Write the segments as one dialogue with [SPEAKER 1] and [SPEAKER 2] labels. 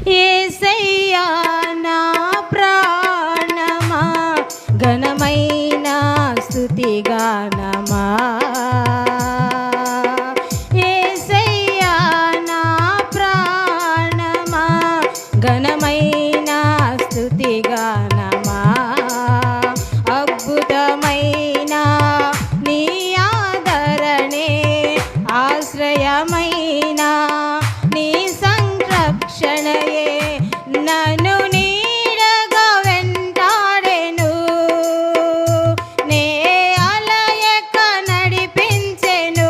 [SPEAKER 1] యేసయ్యా నా ప్రాణమా ఘనమైన స్తుతి గానమా యేసయ్యా నా ప్రాణమా ఘనమైన స్తుతి గానమా అద్భుతమైన నీ ఆదరణే ఆశ్రయమైన నీ సంరక్షణయే నన్ను నీడగా వెంటాడెను నే అలయక నడిపించెను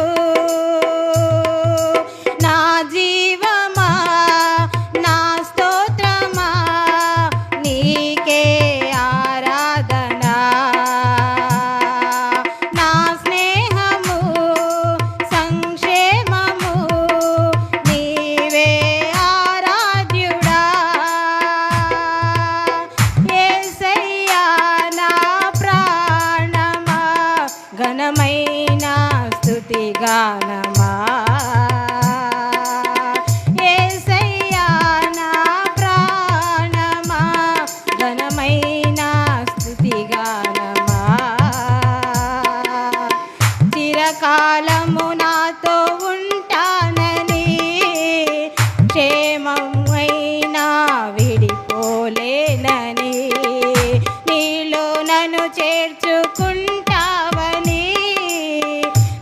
[SPEAKER 1] నా జీవమా నా స్తోత్రమా నీకే ఆరాధన నా స్నేహము సంక్షేమము నీవే ఆరాధ్యుడా యేసయ్యా నా ప్రాణమా ఘనమైన స్తుతి గానమా యేసయ్యా నా ప్రాణమా ఘనమైన స్తుతి గానమా చిరకాలము నాతో ఉంటానని క్షేమమైనా విడిపోలేనని నీలో నన్ను చేర్చుకుంటావని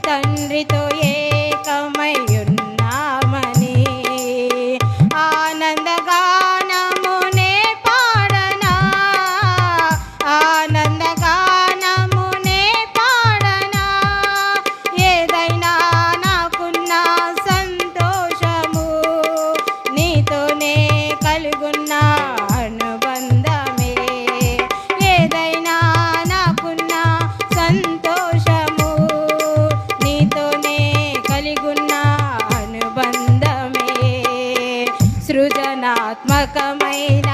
[SPEAKER 1] తండ్రితో ఏకమై ఉన్నామని ఆనందగానమునే పాడనా ఆనందగానమునే పాడనా ఏదైనా నాకున్న సంతోషము నీతోనే కలుగున్న అనుబంధమే ఏదైనా నాకున్న సంతోషము నీతోనే కలిగున్న అనుబంధమే సృజనాత్మకమైన